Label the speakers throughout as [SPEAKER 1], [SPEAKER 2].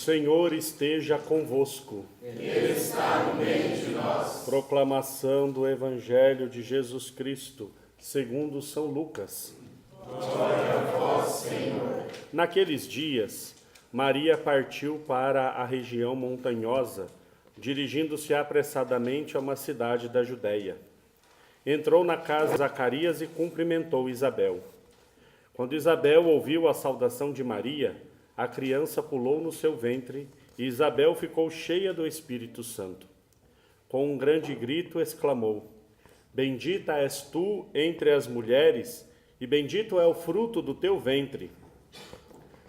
[SPEAKER 1] Senhor esteja convosco.
[SPEAKER 2] Ele está no meio de nós.
[SPEAKER 1] Proclamação do Evangelho de Jesus Cristo, segundo São Lucas.
[SPEAKER 2] Glória a vós, Senhor.
[SPEAKER 1] Naqueles dias, Maria partiu para a região montanhosa, dirigindo-se apressadamente a uma cidade da Judéia. Entrou na casa de Zacarias e cumprimentou Isabel. Quando Isabel ouviu a saudação de Maria, a criança pulou no seu ventre e Isabel ficou cheia do Espírito Santo. Com um grande grito exclamou: Bendita és tu entre as mulheres, e bendito é o fruto do teu ventre.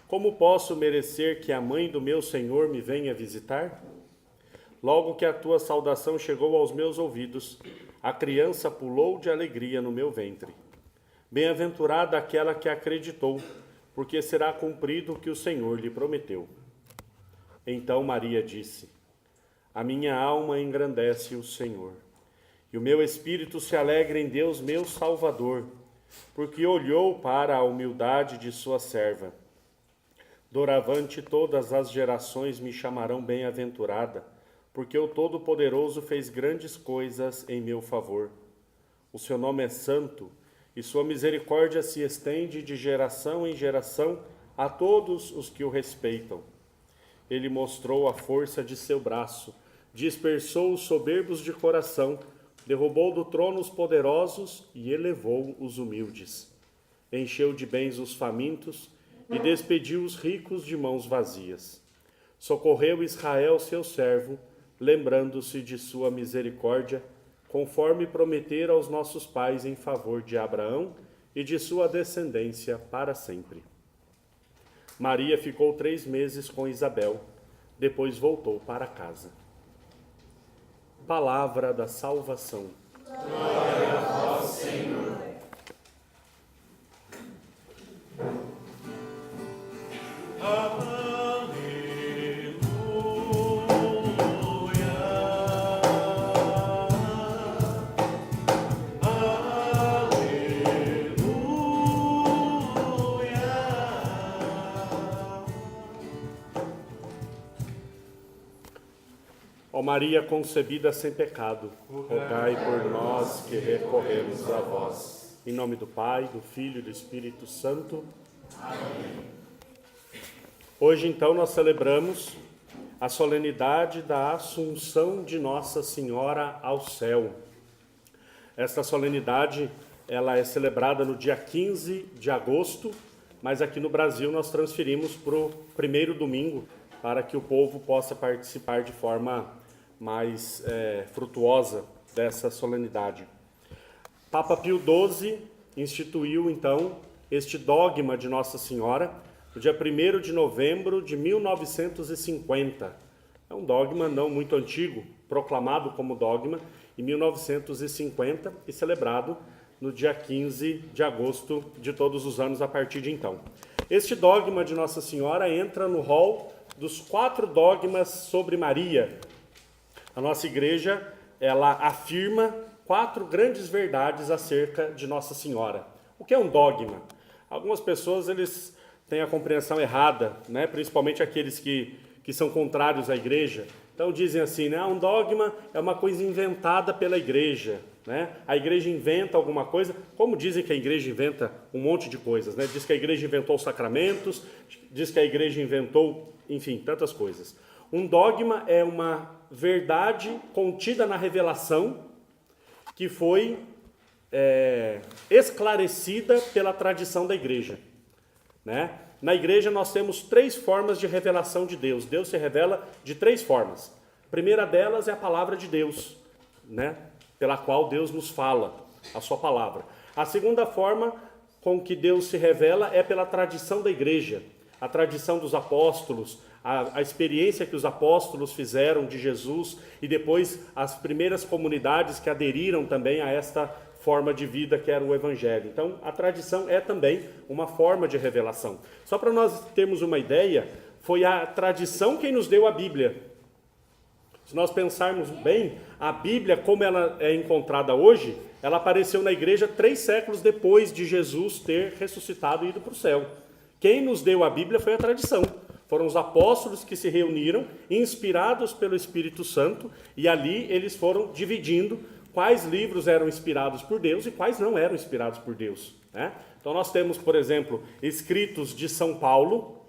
[SPEAKER 1] Como posso merecer que a mãe do meu Senhor me venha visitar? Logo que a tua saudação chegou aos meus ouvidos, a criança pulou de alegria no meu ventre. Bem-aventurada aquela que acreditou, porque será cumprido o que o Senhor lhe prometeu. Então Maria disse: A minha alma engrandece o Senhor, e o meu espírito se alegra em Deus, meu Salvador, porque olhou para a humildade de sua serva. Doravante todas as gerações me chamarão bem-aventurada, porque o Todo-Poderoso fez grandes coisas em meu favor. O seu nome é santo, e sua misericórdia se estende de geração em geração a todos os que o respeitam. Ele mostrou a força de seu braço, dispersou os soberbos de coração, derrubou do trono os poderosos e elevou os humildes. Encheu de bens os famintos e despediu os ricos de mãos vazias. Socorreu Israel, seu servo, lembrando-se de sua misericórdia, conforme prometera aos nossos pais em favor de Abraão e de sua descendência para sempre. Maria ficou 3 meses com Isabel, depois voltou para casa. Palavra da salvação.
[SPEAKER 2] Glória a vós, Senhor.
[SPEAKER 1] Ó Maria concebida sem pecado, rogai por nós que recorremos a vós. Em nome do Pai, do Filho e do Espírito Santo.
[SPEAKER 2] Amém.
[SPEAKER 1] Hoje, então, nós celebramos a solenidade da Assunção de Nossa Senhora ao céu. Esta solenidade, ela é celebrada no dia 15 de agosto, mas aqui no Brasil nós transferimos para o primeiro domingo, para que o povo possa participar de forma mais frutuosa dessa solenidade. Papa Pio XII instituiu, então, este dogma de Nossa Senhora no dia 1º de novembro de 1950. É um dogma não muito antigo, proclamado como dogma em 1950 e celebrado no dia 15 de agosto de todos os anos a partir de então. Este dogma de Nossa Senhora entra no rol dos 4 dogmas sobre Maria. A nossa igreja, ela afirma 4 grandes verdades acerca de Nossa Senhora. O que é um dogma? Algumas pessoas, eles têm a compreensão errada, né? Principalmente aqueles que são contrários à igreja. Então dizem assim, né? Um dogma é uma coisa inventada pela igreja, né? A igreja inventa alguma coisa, como dizem que a igreja inventa um monte de coisas, né? Diz que a igreja inventou os sacramentos, diz que a igreja inventou, enfim, tantas coisas. Um dogma é uma verdade contida na revelação que foi esclarecida pela tradição da igreja, né? Na igreja nós temos 3 formas de revelação de Deus. Deus se revela de 3 formas. A primeira delas é a palavra de Deus, né? Pela qual Deus nos fala, a sua palavra. A segunda forma com que Deus se revela é pela tradição da igreja, a tradição dos apóstolos, a experiência que os apóstolos fizeram de Jesus e depois as primeiras comunidades que aderiram também a esta forma de vida que era o Evangelho. Então, a tradição é também uma forma de revelação. Só para nós termos uma ideia, foi a tradição quem nos deu a Bíblia. Se nós pensarmos bem, a Bíblia, como ela é encontrada hoje, ela apareceu na igreja 3 séculos depois de Jesus ter ressuscitado e ido para o céu. Quem nos deu a Bíblia foi a tradição. Foram os apóstolos que se reuniram, inspirados pelo Espírito Santo, e ali eles foram dividindo quais livros eram inspirados por Deus e quais não eram inspirados por Deus, né? Então nós temos, por exemplo, escritos de São Paulo,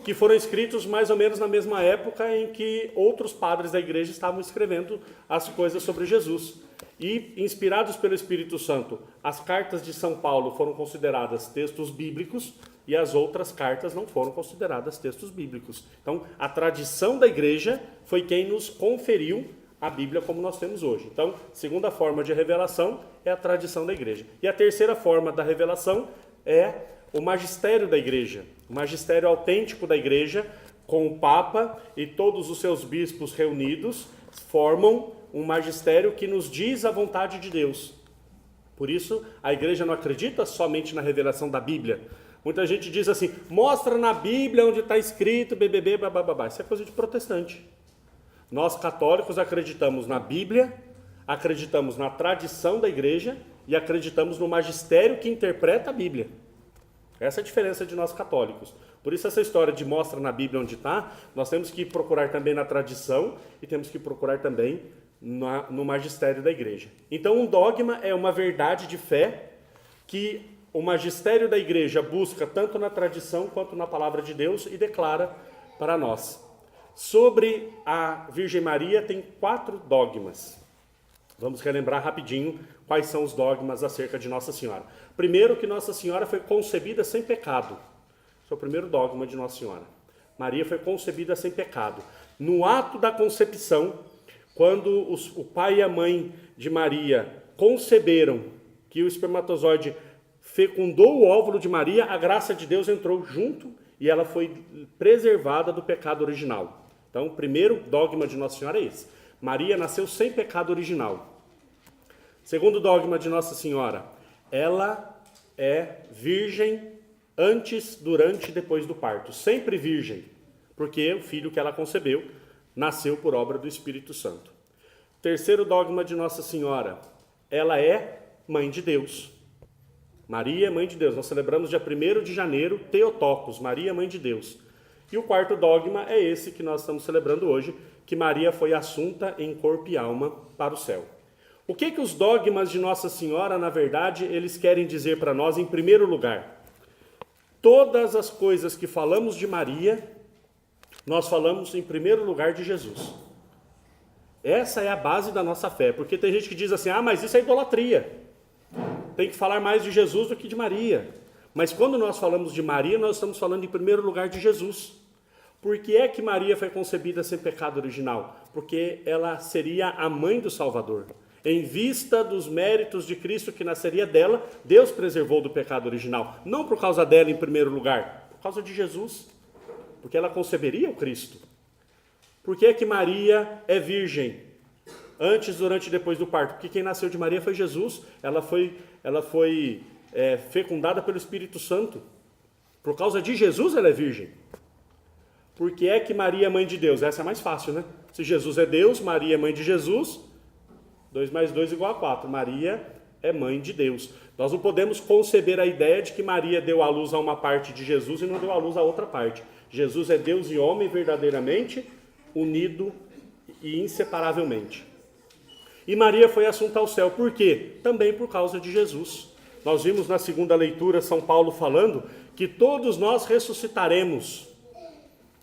[SPEAKER 1] que foram escritos mais ou menos na mesma época em que outros padres da igreja estavam escrevendo as coisas sobre Jesus. E, inspirados pelo Espírito Santo, as cartas de São Paulo foram consideradas textos bíblicos e as outras cartas não foram consideradas textos bíblicos. Então, a tradição da igreja foi quem nos conferiu a Bíblia como nós temos hoje. Então, segunda forma de revelação é a tradição da igreja. E a terceira forma da revelação é o magistério da igreja, o magistério autêntico da igreja, com o Papa e todos os seus bispos reunidos, formam um magistério que nos diz a vontade de Deus. Por isso, a igreja não acredita somente na revelação da Bíblia. Muita gente diz assim, mostra na Bíblia onde está escrito, BBB, bababá. Isso é coisa de protestante. Nós católicos acreditamos na Bíblia, acreditamos na tradição da igreja e acreditamos no magistério que interpreta a Bíblia. Essa é a diferença de nós católicos. Por isso essa história de mostra na Bíblia onde está, nós temos que procurar também na tradição e temos que procurar também no magistério da igreja. Então um dogma é uma verdade de fé que o magistério da igreja busca tanto na tradição quanto na palavra de Deus e declara para nós. Sobre a Virgem Maria tem 4 dogmas. Vamos relembrar rapidinho quais são os dogmas acerca de Nossa Senhora. Primeiro, que Nossa Senhora foi concebida sem pecado. Esse é o primeiro dogma de Nossa Senhora. Maria foi concebida sem pecado. No ato da concepção, quando o pai e a mãe de Maria conceberam, que o espermatozoide fecundou o óvulo de Maria, a graça de Deus entrou junto e ela foi preservada do pecado original. Então, o primeiro dogma de Nossa Senhora é esse. Maria nasceu sem pecado original. Segundo dogma de Nossa Senhora, ela é virgem antes, durante e depois do parto. Sempre virgem, porque o filho que ela concebeu nasceu por obra do Espírito Santo. Terceiro dogma de Nossa Senhora, ela é mãe de Deus. Maria é mãe de Deus. Nós celebramos dia 1º de janeiro, Theotokos, Maria, mãe de Deus. E o quarto dogma é esse que nós estamos celebrando hoje, que Maria foi assunta em corpo e alma para o céu. O que os dogmas de Nossa Senhora, na verdade, eles querem dizer para nós, em primeiro lugar? Todas as coisas que falamos de Maria, nós falamos em primeiro lugar de Jesus. Essa é a base da nossa fé, porque tem gente que diz assim, mas isso é idolatria. Tem que falar mais de Jesus do que de Maria. Mas quando nós falamos de Maria, nós estamos falando em primeiro lugar de Jesus. Por que é que Maria foi concebida sem pecado original? Porque ela seria a mãe do Salvador. Em vista dos méritos de Cristo que nasceria dela, Deus preservou do pecado original. Não por causa dela em primeiro lugar, por causa de Jesus. Porque ela conceberia o Cristo. Por que é que Maria é virgem? Antes, durante e depois do parto. Porque quem nasceu de Maria foi Jesus. Ela foi fecundada pelo Espírito Santo. Por causa de Jesus ela é virgem. Por que é que Maria é mãe de Deus? Essa é mais fácil, né? Se Jesus é Deus, Maria é mãe de Jesus, 2 mais 2 igual a 4. Maria é mãe de Deus. Nós não podemos conceber a ideia de que Maria deu à luz a uma parte de Jesus e não deu à luz a outra parte. Jesus é Deus e homem verdadeiramente unido e inseparavelmente. E Maria foi assunta ao céu. Por quê? Também por causa de Jesus. Nós vimos na segunda leitura São Paulo falando que todos nós ressuscitaremos.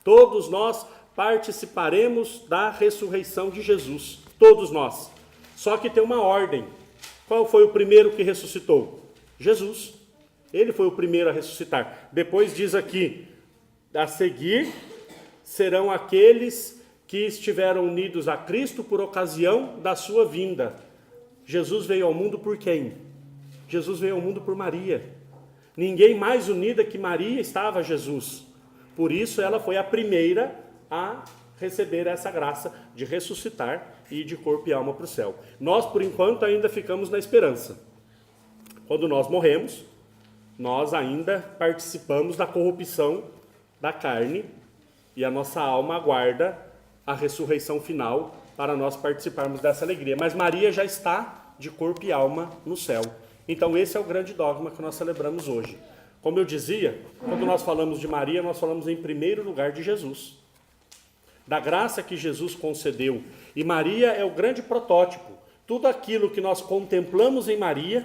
[SPEAKER 1] Todos nós participaremos da ressurreição de Jesus. Todos nós. Só que tem uma ordem. Qual foi o primeiro que ressuscitou? Jesus. Ele foi o primeiro a ressuscitar. Depois diz aqui, a seguir serão aqueles que estiveram unidos a Cristo por ocasião da sua vinda. Jesus veio ao mundo por quem? Jesus veio ao mundo por Maria. Ninguém mais unida que Maria estava a Jesus. Por isso ela foi a primeira a receber essa graça de ressuscitar e de corpo e alma para o céu. Nós, por enquanto, ainda ficamos na esperança. Quando nós morremos, nós ainda participamos da corrupção da carne e a nossa alma aguarda a ressurreição final para nós participarmos dessa alegria. Mas Maria já está de corpo e alma no céu. Então esse é o grande dogma que nós celebramos hoje. Como eu dizia, quando nós falamos de Maria, nós falamos em primeiro lugar de Jesus, da graça que Jesus concedeu. E Maria é o grande protótipo. Tudo aquilo que nós contemplamos em Maria,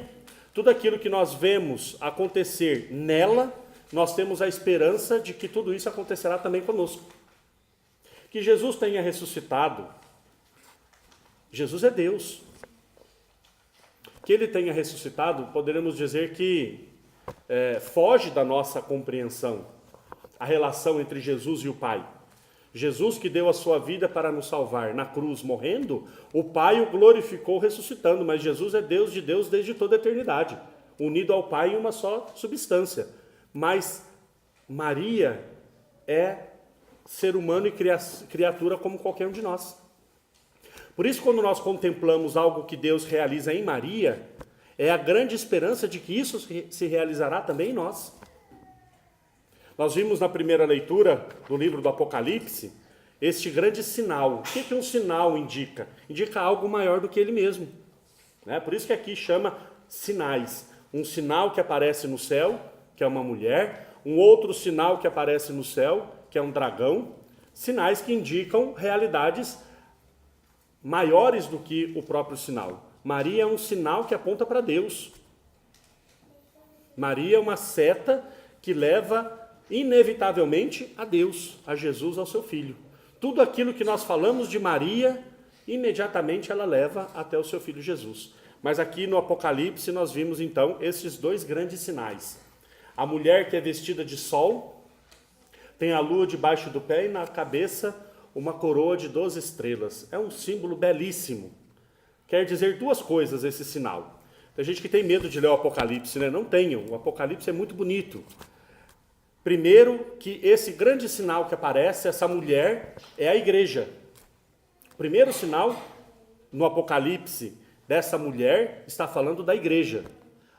[SPEAKER 1] tudo aquilo que nós vemos acontecer nela, nós temos a esperança de que tudo isso acontecerá também conosco. Que Jesus tenha ressuscitado. Jesus é Deus. Que ele tenha ressuscitado, poderemos dizer que foge da nossa compreensão a relação entre Jesus e o Pai. Jesus que deu a sua vida para nos salvar na cruz morrendo, o Pai o glorificou ressuscitando, mas Jesus é Deus de Deus desde toda a eternidade, unido ao Pai em uma só substância. Mas Maria é ser humano e criatura como qualquer um de nós. Por isso, quando nós contemplamos algo que Deus realiza em Maria, é a grande esperança de que isso se realizará também em nós. Nós vimos na primeira leitura do livro do Apocalipse este grande sinal. O que um sinal indica? Indica algo maior do que ele mesmo. Por isso que aqui chama sinais. Um sinal que aparece no céu, que é uma mulher. Um outro sinal que aparece no céu, que é um dragão. Sinais que indicam realidades maiores do que o próprio sinal. Maria é um sinal que aponta para Deus. Maria é uma seta que leva inevitavelmente a Deus, a Jesus, ao seu Filho. Tudo aquilo que nós falamos de Maria, imediatamente ela leva até o seu Filho Jesus. Mas aqui no Apocalipse nós vimos então esses dois grandes sinais. A mulher que é vestida de sol, tem a lua debaixo do pé e na cabeça uma coroa de 12 estrelas. É um símbolo belíssimo. Quer dizer duas coisas esse sinal. Tem gente que tem medo de ler o Apocalipse, né? Não tenham, o Apocalipse é muito bonito. Primeiro, que esse grande sinal que aparece, essa mulher, é a igreja. O primeiro sinal no Apocalipse dessa mulher está falando da igreja.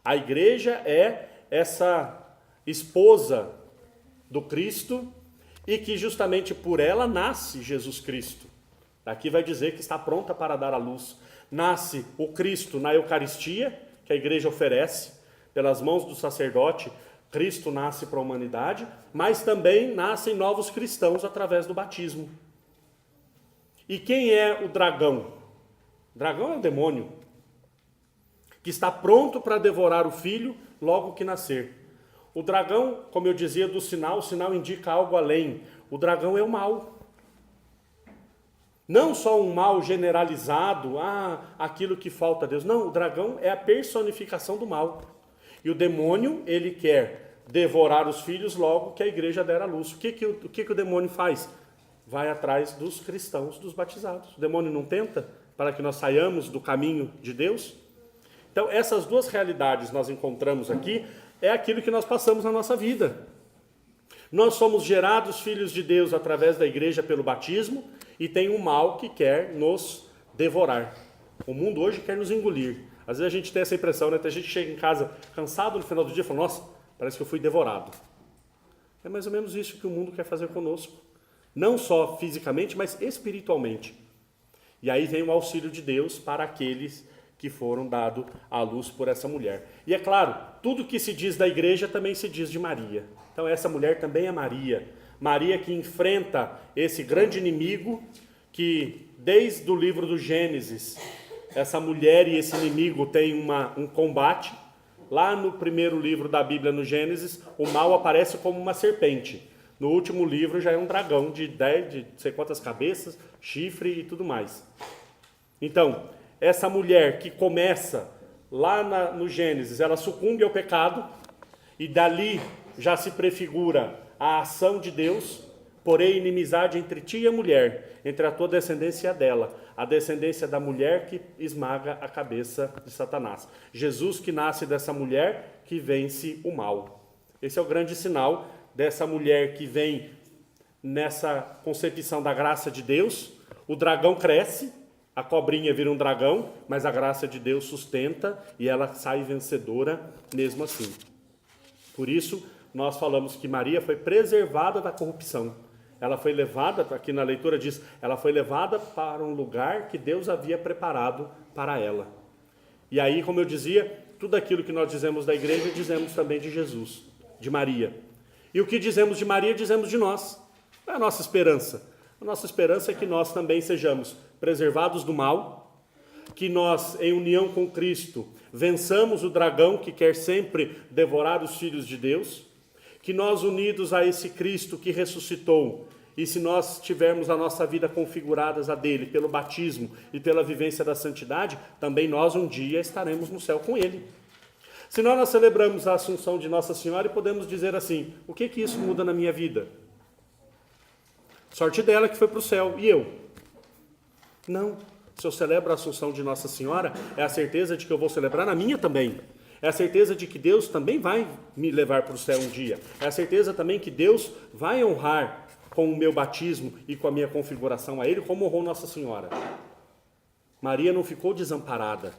[SPEAKER 1] A igreja é essa esposa do Cristo e que justamente por ela nasce Jesus Cristo. Daqui vai dizer que está pronta para dar à luz. Nasce o Cristo na Eucaristia, que a igreja oferece, pelas mãos do sacerdote. Cristo nasce para a humanidade, mas também nascem novos cristãos através do batismo. E quem é o dragão? O dragão é o demônio, que está pronto para devorar o filho logo que nascer. O dragão, como eu dizia do sinal, o sinal indica algo além. O dragão é o mal. Não só um mal generalizado, aquilo que falta a Deus. Não, o dragão é a personificação do mal. E o demônio, ele quer devorar os filhos logo que a igreja der à luz. O que o demônio faz? Vai atrás dos cristãos, dos batizados. O demônio não tenta para que nós saiamos do caminho de Deus? Então, essas duas realidades nós encontramos aqui, é aquilo que nós passamos na nossa vida. Nós somos gerados filhos de Deus através da igreja pelo batismo e tem um mal que quer nos devorar. O mundo hoje quer nos engolir. Às vezes a gente tem essa impressão, né? Tem gente que chega em casa cansado no final do dia e fala, nossa, parece que eu fui devorado. É mais ou menos isso que o mundo quer fazer conosco. Não só fisicamente, mas espiritualmente. E aí vem o auxílio de Deus para aqueles que foram dados à luz por essa mulher. E é claro, tudo que se diz da igreja também se diz de Maria. Então essa mulher também é Maria. Maria que enfrenta esse grande inimigo que desde o livro do Gênesis, essa mulher e esse inimigo têm um combate. Lá no primeiro livro da Bíblia, no Gênesis, o mal aparece como uma serpente. No último livro já é um dragão de 10, de não sei quantas cabeças, chifre e tudo mais. Então, essa mulher que começa lá no Gênesis, ela sucumbe ao pecado e dali já se prefigura a ação de Deus, porém inimizade entre ti e a mulher, entre a tua descendência e a dela, a descendência da mulher que esmaga a cabeça de Satanás. Jesus que nasce dessa mulher que vence o mal. Esse é o grande sinal dessa mulher que vem nessa concepção da graça de Deus. O dragão cresce, a cobrinha vira um dragão, mas a graça de Deus sustenta e ela sai vencedora mesmo assim. Por isso, nós falamos que Maria foi preservada da corrupção. Ela foi levada, aqui na leitura diz, ela foi levada para um lugar que Deus havia preparado para ela. E aí, como eu dizia, tudo aquilo que nós dizemos da igreja, dizemos também de Jesus. de Maria. E o que dizemos de Maria, dizemos de nós. É a nossa esperança. A nossa esperança é que nós também sejamos preservados do mal, que nós, em união com Cristo, vençamos o dragão que quer sempre devorar os filhos de Deus, que nós, unidos a esse Cristo que ressuscitou, e se nós tivermos a nossa vida configuradas a dele, pelo batismo e pela vivência da santidade, também nós um dia estaremos no céu com ele. Se nós celebramos a Assunção de Nossa Senhora e podemos dizer assim, o que isso muda na minha vida? Sorte dela que foi para o céu, e eu? Não. Se eu celebro a Assunção de Nossa Senhora, é a certeza de que eu vou celebrar na minha também. É a certeza de que Deus também vai me levar para o céu um dia. É a certeza também que Deus vai honrar com o meu batismo e com a minha configuração a Ele, como honrou Nossa Senhora. Maria não ficou desamparada.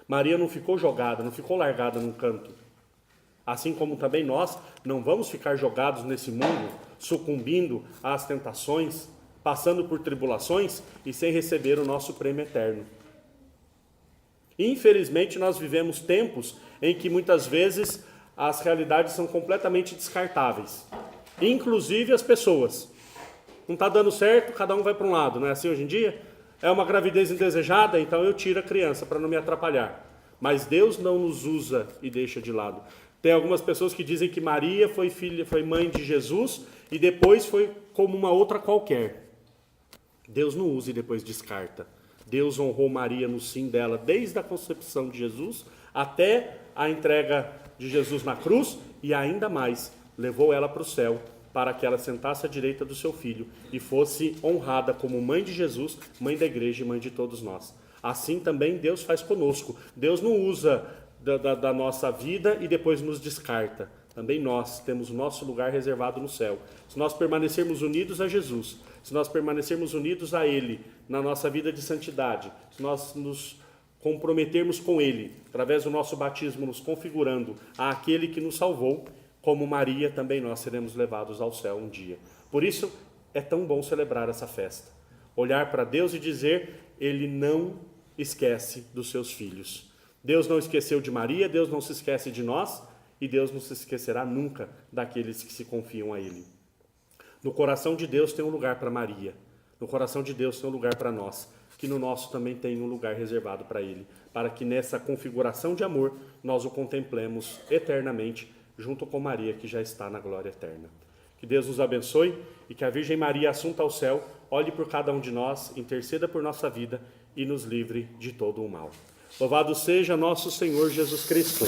[SPEAKER 1] Maria não ficou jogada, não ficou largada num canto. Assim como também nós não vamos ficar jogados nesse mundo, sucumbindo às tentações, passando por tribulações e sem receber o nosso prêmio eterno. Infelizmente, nós vivemos tempos em que muitas vezes as realidades são completamente descartáveis. Inclusive as pessoas. Não está dando certo, cada um vai para um lado, não é assim hoje em dia? É uma gravidez indesejada, então eu tiro a criança para não me atrapalhar. Mas Deus não nos usa e deixa de lado. Tem algumas pessoas que dizem que Maria foi mãe de Jesus e depois foi como uma outra qualquer. Deus não usa e depois descarta. Deus honrou Maria no sim dela desde a concepção de Jesus até a entrega de Jesus na cruz e ainda mais, levou ela para o céu para que ela sentasse à direita do seu filho e fosse honrada como mãe de Jesus, mãe da igreja e mãe de todos nós. Assim também Deus faz conosco. Deus não usa da nossa vida e depois nos descarta. Também nós temos o nosso lugar reservado no céu. Se nós permanecermos unidos a Jesus, se nós permanecermos unidos a Ele na nossa vida de santidade, se nós nos comprometermos com Ele, através do nosso batismo, nos configurando àquele que nos salvou, como Maria, também nós seremos levados ao céu um dia. Por isso, é tão bom celebrar essa festa. Olhar para Deus e dizer, Ele não esquece dos seus filhos. Deus não esqueceu de Maria, Deus não se esquece de nós, e Deus não se esquecerá nunca daqueles que se confiam a Ele. No coração de Deus tem um lugar para Maria. No coração de Deus tem um lugar para nós. Que no nosso também tem um lugar reservado para Ele. Para que nessa configuração de amor nós o contemplemos eternamente junto com Maria que já está na glória eterna. Que Deus nos abençoe e que a Virgem Maria, assunta ao céu, olhe por cada um de nós, interceda por nossa vida e nos livre de todo o mal. Louvado seja nosso Senhor Jesus Cristo.